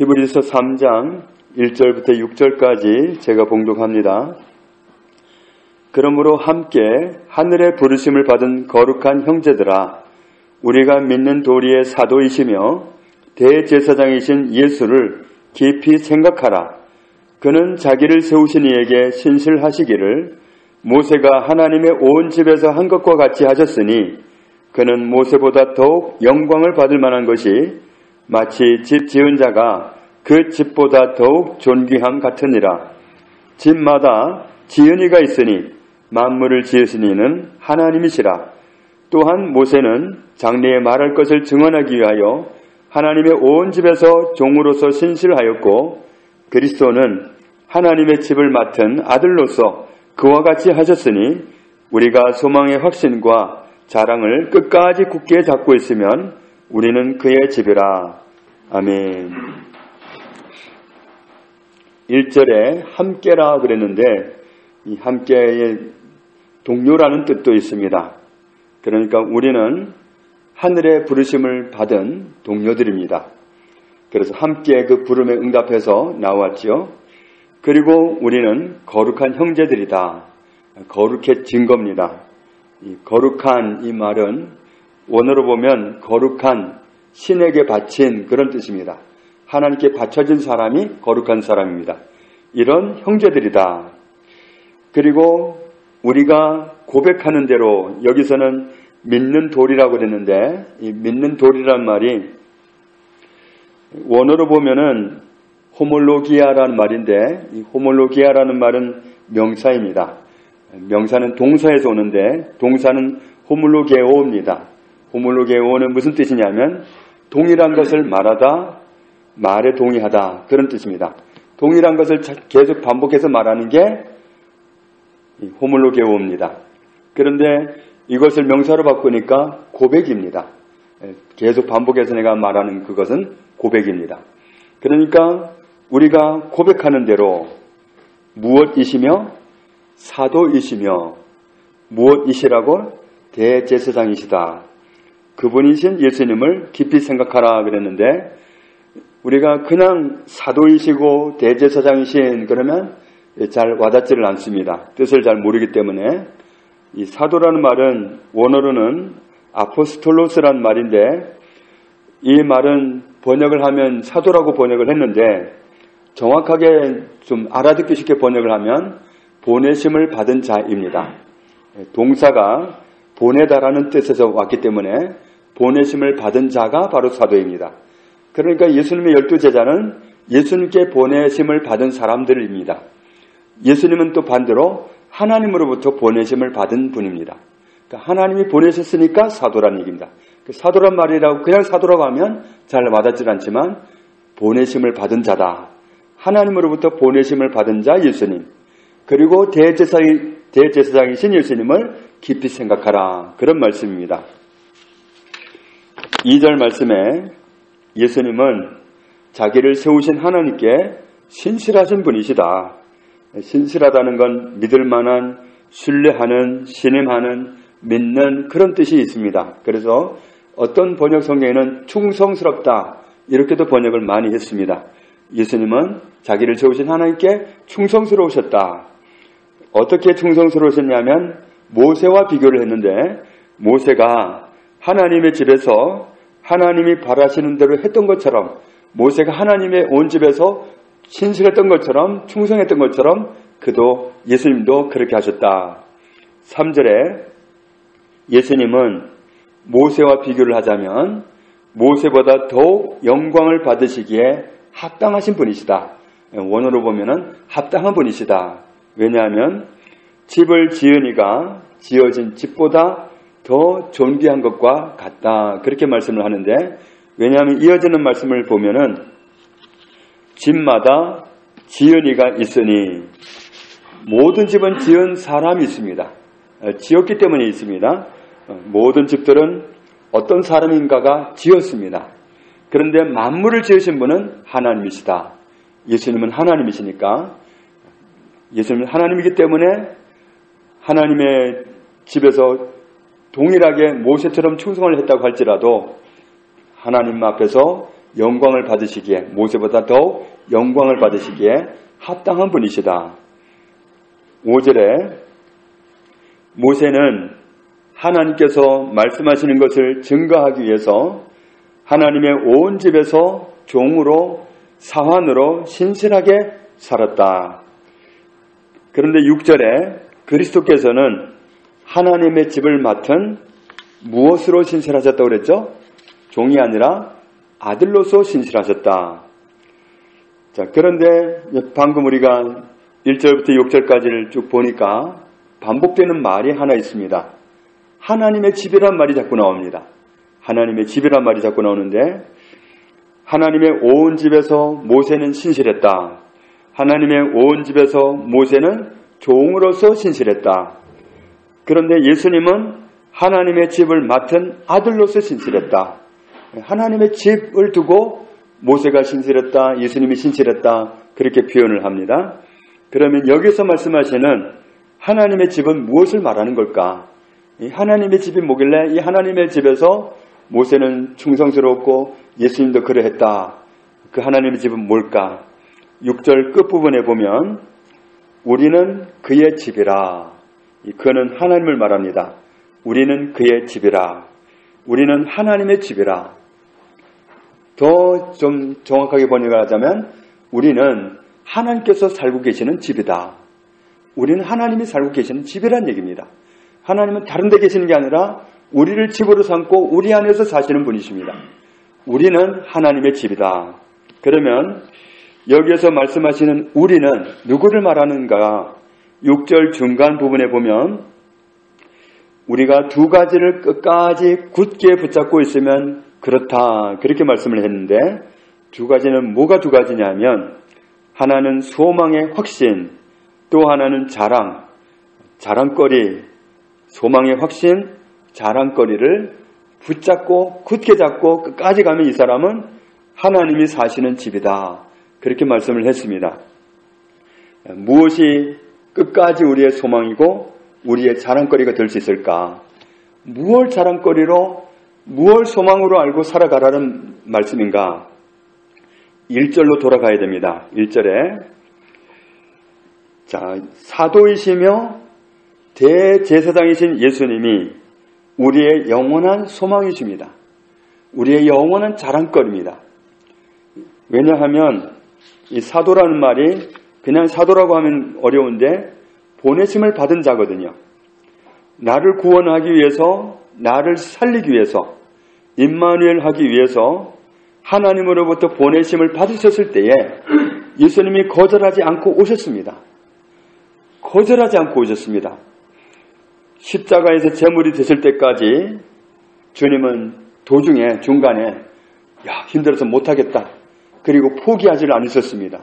히브리서 3장 1절부터 6절까지 제가 봉독합니다. 그러므로 함께 하늘의 부르심을 받은 거룩한 형제들아, 우리가 믿는 도리의 사도이시며 대제사장이신 예수를 깊이 생각하라. 그는 자기를 세우신 이에게 신실하시기를 모세가 하나님의 온 집에서 한 것과 같이 하셨으니, 그는 모세보다 더욱 영광을 받을 만한 것이 마치 집 지은 자가 그 집보다 더욱 존귀함 같으니라. 집마다 지은 이가 있으니 만물을 지으신 이는 하나님이시라. 또한 모세는 장래에 말할 것을 증언하기 위하여 하나님의 온 집에서 종으로서 신실하였고, 그리스도는 하나님의 집을 맡은 아들로서 그와 같이 하셨으니, 우리가 소망의 확신과 자랑을 끝까지 굳게 잡고 있으면 우리는 그의 집이라. 아멘. 1절에 함께라 그랬는데, 이 함께의 동료라는 뜻도 있습니다. 그러니까 우리는 하늘의 부르심을 받은 동료들입니다. 그래서 함께 그 부름에 응답해서 나왔죠. 그리고 우리는 거룩한 형제들이다. 거룩해진 겁니다. 이 거룩한 이 말은 원어로 보면 거룩한, 신에게 바친 그런 뜻입니다. 하나님께 바쳐진 사람이 거룩한 사람입니다. 이런 형제들이다. 그리고 우리가 고백하는 대로, 여기서는 믿는 도리라고 그랬는데, 이 믿는 도리란 말이 원어로 보면은 호몰로기아라는 말인데, 이 호몰로기아라는 말은 명사입니다. 명사는 동사에서 오는데 동사는 호몰로게오입니다. 호몰로게오는 무슨 뜻이냐면 동일한 것을 말하다, 말에 동의하다, 그런 뜻입니다. 동일한 것을 계속 반복해서 말하는 게 호몰로게오입니다. 그런데 이것을 명사로 바꾸니까 고백입니다. 계속 반복해서 내가 말하는 그것은 고백입니다. 그러니까 우리가 고백하는 대로 무엇이시며 사도이시며 무엇이시라고? 대제사장이시다. 그분이신 예수님을 깊이 생각하라 그랬는데, 우리가 그냥 사도이시고 대제사장이신 그러면 잘 와닿지를 않습니다. 뜻을 잘 모르기 때문에. 이 사도라는 말은 원어로는 아포스톨로스라는 말인데, 이 말은 번역을 하면 사도라고 번역을 했는데, 정확하게 좀 알아듣기 쉽게 번역을 하면 보내심을 받은 자입니다. 동사가 보내다라는 뜻에서 왔기 때문에 보내심을 받은 자가 바로 사도입니다. 그러니까 예수님의 12제자는 예수님께 보내심을 받은 사람들입니다. 예수님은 또 반대로 하나님으로부터 보내심을 받은 분입니다. 그러니까 하나님이 보내셨으니까 사도란 얘기입니다. 사도란 말이라고 그냥 사도라고 하면 잘 와닿지 않지만, 보내심을 받은 자다. 하나님으로부터 보내심을 받은 자 예수님, 그리고 대제사장이신 예수님을 깊이 생각하라, 그런 말씀입니다. 2절 말씀에 예수님은 자기를 세우신 하나님께 신실하신 분이시다. 신실하다는 건 믿을 만한, 신뢰하는, 신임하는, 믿는 그런 뜻이 있습니다. 그래서 어떤 번역 성경에는 충성스럽다 이렇게도 번역을 많이 했습니다. 예수님은 자기를 세우신 하나님께 충성스러우셨다. 어떻게 충성스러우셨냐면 모세와 비교를 했는데, 모세가 하나님의 집에서 하나님이 바라시는 대로 했던 것처럼, 모세가 하나님의 온 집에서 신실했던 것처럼, 충성했던 것처럼 그도 예수님도 그렇게 하셨다. 3절에 예수님은 모세와 비교를 하자면 모세보다 더욱 영광을 받으시기에 합당하신 분이시다. 원어로 보면은 합당한 분이시다. 왜냐하면 집을 지으니가 지어진 집보다 더 존귀한 것과 같다, 그렇게 말씀을 하는데, 왜냐하면 이어지는 말씀을 보면은 집마다 지은 이가 있으니, 모든 집은 지은 사람이 있습니다. 지었기 때문에 있습니다. 모든 집들은 어떤 사람인가가 지었습니다. 그런데 만물을 지으신 분은 하나님이시다. 예수님은 하나님이시니까, 예수님은 하나님이기 때문에 하나님의 집에서 동일하게 모세처럼 충성을 했다고 할지라도 하나님 앞에서 영광을 받으시기에, 모세보다 더욱 영광을 받으시기에 합당한 분이시다. 5절에 모세는 하나님께서 말씀하시는 것을 증거하기 위해서 하나님의 온 집에서 종으로 사환으로 신실하게 살았다. 그런데 6절에 그리스도께서는 하나님의 집을 맡은 무엇으로 신실하셨다고 그랬죠? 종이 아니라 아들로서 신실하셨다. 자, 그런데 방금 우리가 1절부터 6절까지를 쭉 보니까 반복되는 말이 하나 있습니다. 하나님의 집이란 말이 자꾸 나옵니다. 하나님의 집이란 말이 자꾸 나오는데, 하나님의 온 집에서 모세는 신실했다. 하나님의 온 집에서 모세는 종으로서 신실했다. 그런데 예수님은 하나님의 집을 맡은 아들로서 신실했다. 하나님의 집을 두고 모세가 신실했다, 예수님이 신실했다, 그렇게 표현을 합니다. 그러면 여기서 말씀하시는 하나님의 집은 무엇을 말하는 걸까? 이 하나님의 집이 뭐길래 이 하나님의 집에서 모세는 충성스러웠고 예수님도 그러했다. 그 하나님의 집은 뭘까? 6절 끝부분에 보면 우리는 그의 집이라. 그는 하나님을 말합니다. 우리는 그의 집이라. 우리는 하나님의 집이라. 더 좀 정확하게 번역하자면 우리는 하나님께서 살고 계시는 집이다. 우리는 하나님이 살고 계시는 집이란 얘기입니다. 하나님은 다른 데 계시는 게 아니라 우리를 집으로 삼고 우리 안에서 사시는 분이십니다. 우리는 하나님의 집이다. 그러면 여기에서 말씀하시는 우리는 누구를 말하는가? 6절 중간 부분에 보면 우리가 두 가지를 끝까지 굳게 붙잡고 있으면 그렇다, 그렇게 말씀을 했는데, 두 가지는 뭐가 두 가지냐면 하나는 소망의 확신, 또 하나는 자랑거리. 소망의 확신, 자랑거리를 붙잡고 굳게 잡고 끝까지 가면 이 사람은 하나님이 사시는 집이다, 그렇게 말씀을 했습니다. 무엇이 끝까지 우리의 소망이고 우리의 자랑거리가 될 수 있을까? 무엇 자랑거리로, 무엇 소망으로 알고 살아가라는 말씀인가? 1절로 돌아가야 됩니다. 1절에 사도이시며 대제사장이신 예수님이 우리의 영원한 소망이십니다. 우리의 영원한 자랑거리입니다. 왜냐하면 이 사도라는 말이 그냥 사도라고 하면 어려운데 보내심을 받은 자거든요. 나를 구원하기 위해서, 나를 살리기 위해서, 임마누엘 하기 위해서 하나님으로부터 보내심을 받으셨을 때에 예수님이 거절하지 않고 오셨습니다. 거절하지 않고 오셨습니다. 십자가에서 제물이 되실 때까지 주님은 도중에, 중간에 힘들어서 못하겠다, 그리고 포기하지를 않으셨습니다.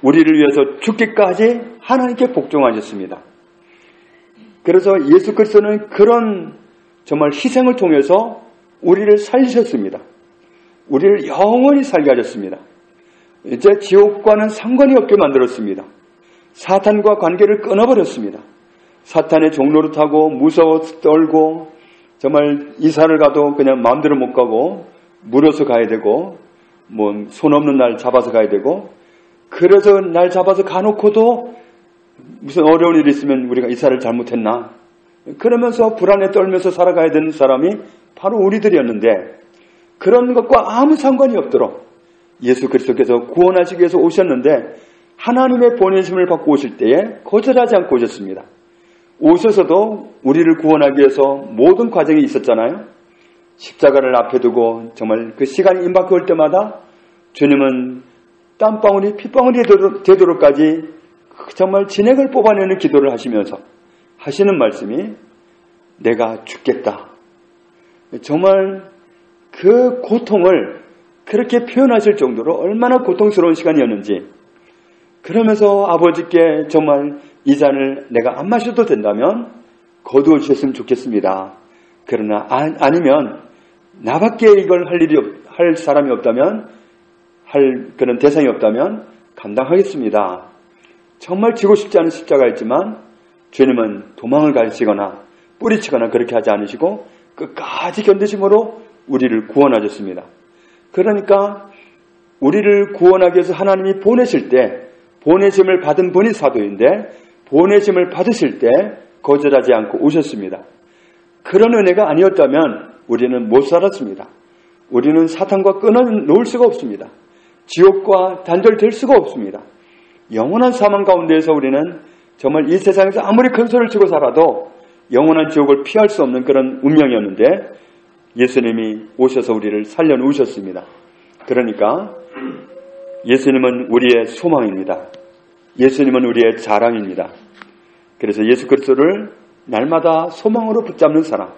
우리를 위해서 죽기까지 하나님께 복종하셨습니다. 그래서 예수 그리스도는 그런 정말 희생을 통해서 우리를 살리셨습니다. 우리를 영원히 살게 하셨습니다. 이제 지옥과는 상관이 없게 만들었습니다. 사탄과 관계를 끊어버렸습니다. 사탄의 종로를 타고 무서워 떨고 정말 이사를 가도 그냥 마음대로 못 가고 물어서 가야 되고 손 없는 날 잡아서 가야 되고, 그래서 날 잡아서 가놓고도 무슨 어려운 일이 있으면 우리가 이사를 잘못했나 그러면서 불안에 떨면서 살아가야 되는 사람이 바로 우리들이었는데, 그런 것과 아무 상관이 없도록 예수 그리스도께서 구원하시기 위해서 오셨는데 하나님의 보내심을 받고 오실 때에 거절하지 않고 오셨습니다. 오셔서도 우리를 구원하기 위해서 모든 과정이 있었잖아요. 십자가를 앞에 두고 정말 그 시간이 임박해 올 때마다 주님은 땀방울이 핏방울이 되도록까지 정말 진액을 뽑아내는 기도를 하시면서 하시는 말씀이 내가 죽겠다. 정말 그 고통을 그렇게 표현하실 정도로 얼마나 고통스러운 시간이었는지, 그러면서 아버지께 정말 이 잔을 내가 안 마셔도 된다면 거두어 주셨으면 좋겠습니다. 그러나 아니면 나밖에 이걸 할 사람이 없다면, 할 그런 대상이 없다면 감당하겠습니다. 정말 지고 싶지 않은 십자가였지만 주님은 도망을 가시거나 뿌리치거나 그렇게 하지 않으시고 끝까지 견디심으로 우리를 구원하셨습니다. 그러니까 우리를 구원하기 위해서 하나님이 보내실 때, 보내심을 받은 분이 사도인데 보내심을 받으실 때 거절하지 않고 오셨습니다. 그런 은혜가 아니었다면 우리는 못 살았습니다. 우리는 사탄과 끊어놓을 수가 없습니다. 지옥과 단절될 수가 없습니다. 영원한 사망 가운데에서 우리는 정말 이 세상에서 아무리 큰 소리를 치고 살아도 영원한 지옥을 피할 수 없는 그런 운명이었는데 예수님이 오셔서 우리를 살려놓으셨습니다. 그러니까 예수님은 우리의 소망입니다. 예수님은 우리의 자랑입니다. 그래서 예수 그리스도를 날마다 소망으로 붙잡는 사람,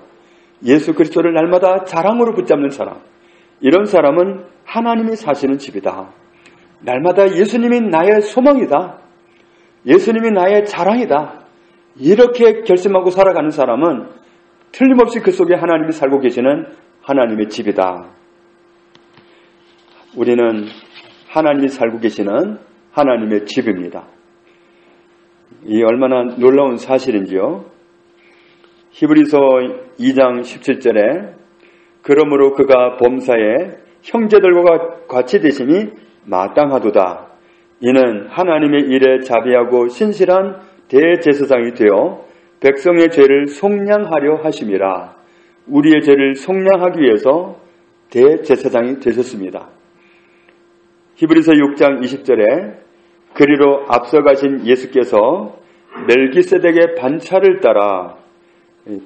예수 그리스도를 날마다 자랑으로 붙잡는 사람, 이런 사람은 하나님이 사시는 집이다. 날마다 예수님이 나의 소망이다. 예수님이 나의 자랑이다. 이렇게 결심하고 살아가는 사람은 틀림없이 그 속에 하나님이 살고 계시는 하나님의 집이다. 우리는 하나님이 살고 계시는 하나님의 집입니다. 이 얼마나 놀라운 사실인지요. 히브리서 2장 17절에 그러므로 그가 범사에 형제들과 같이 되심이 마땅하도다. 이는 하나님의 일에 자비하고 신실한 대제사장이 되어 백성의 죄를 속량하려 하심이라. 우리의 죄를 속량하기 위해서 대제사장이 되셨습니다. 히브리서 6장 20절에 그리로 앞서가신 예수께서 멜기세덱의 반차를 따라,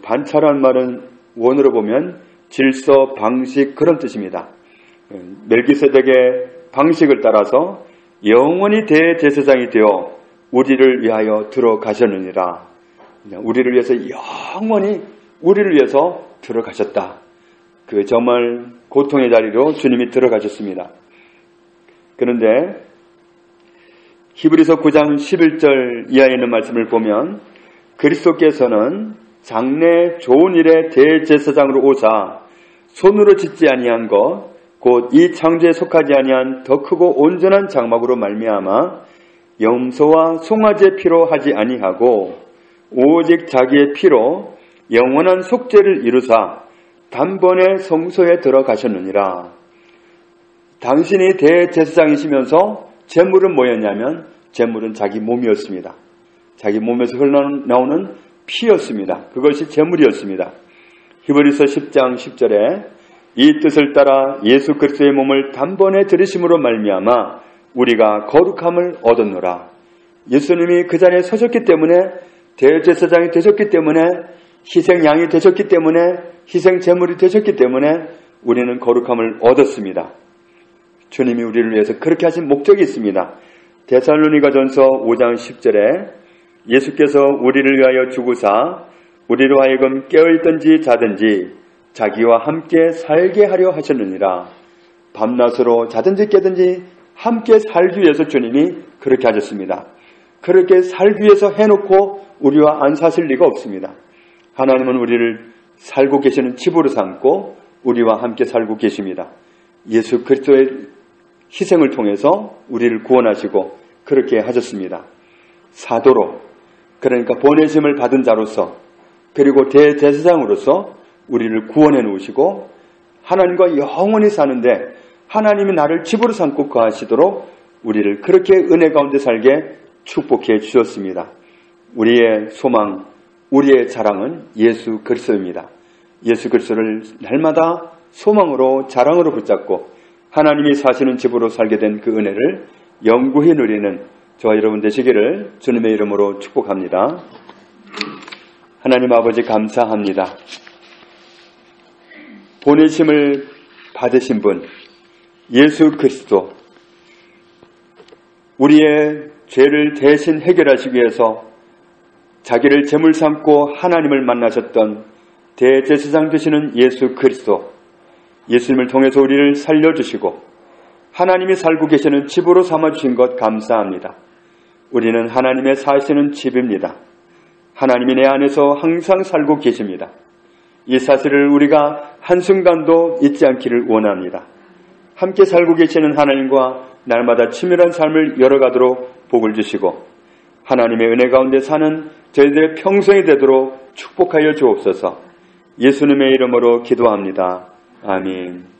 반차란 말은 원어로 보면 질서, 방식 그런 뜻입니다. 멜기세덱의 방식을 따라서 영원히 대제사장이 되어 우리를 위하여 들어가셨느니라. 우리를 위해서 영원히 우리를 위해서 들어가셨다. 그 정말 고통의 자리로 주님이 들어가셨습니다. 그런데 히브리서 9장 11절 이하에 있는 말씀을 보면 그리스도께서는 장래 좋은 일의 대제사장으로 오사 손으로 짓지 아니한 것 곧 이 창조에 속하지 아니한 더 크고 온전한 장막으로 말미암아 염소와 송아지의 피로 하지 아니하고 오직 자기의 피로 영원한 속죄를 이루사 단번에 성소에 들어가셨느니라. 당신이 대제사장이시면서 제물은 뭐였냐면 제물은 자기 몸이었습니다. 자기 몸에서 흘러나오는 피였습니다. 그것이 제물이었습니다. 히브리서 10장 10절에 이 뜻을 따라 예수 그리스도의 몸을 단번에 들이심으로 말미암아 우리가 거룩함을 얻었노라. 예수님이 그 자리에 서셨기 때문에, 대제사장이 되셨기 때문에, 희생양이 되셨기 때문에, 희생제물이 되셨기 때문에 우리는 거룩함을 얻었습니다. 주님이 우리를 위해서 그렇게 하신 목적이 있습니다. 데살로니가전서 5장 10절에 예수께서 우리를 위하여 죽으사 우리로 하여금 깨어있든지 자든지 자기와 함께 살게 하려 하셨느니라. 밤낮으로 자든지 깨든지 함께 살기 위해서 주님이 그렇게 하셨습니다. 그렇게 살기 위해서 해놓고 우리와 안 사실 리가 없습니다. 하나님은 우리를 살고 계시는 집으로 삼고 우리와 함께 살고 계십니다. 예수 그리스도의 희생을 통해서 우리를 구원하시고 그렇게 하셨습니다. 사도로, 그러니까 보내심을 받은 자로서, 그리고 대제사장으로서 우리를 구원해 놓으시고 하나님과 영원히 사는데 하나님이 나를 집으로 삼고 거하시도록 우리를 그렇게 은혜 가운데 살게 축복해 주셨습니다. 우리의 소망, 우리의 자랑은 예수 그리스도입니다. 예수 그리스도를 날마다 소망으로 자랑으로 붙잡고 하나님이 사시는 집으로 살게 된 그 은혜를 영구히 누리는 저와 여러분 되시기를 주님의 이름으로 축복합니다. 하나님 아버지 감사합니다. 보내심을 받으신 분 예수 그리스도, 우리의 죄를 대신 해결하시기 위해서 자기를 제물 삼고 하나님을 만나셨던 대제사장 되시는 예수 그리스도, 예수님을 통해서 우리를 살려주시고 하나님이 살고 계시는 집으로 삼아주신 것 감사합니다. 우리는 하나님의 사시는 집입니다. 하나님이 내 안에서 항상 살고 계십니다. 이 사실을 우리가 한순간도 잊지 않기를 원합니다. 함께 살고 계시는 하나님과 날마다 친밀한 삶을 열어가도록 복을 주시고 하나님의 은혜 가운데 사는 저희들의 평생이 되도록 축복하여 주옵소서. 예수님의 이름으로 기도합니다. 아멘.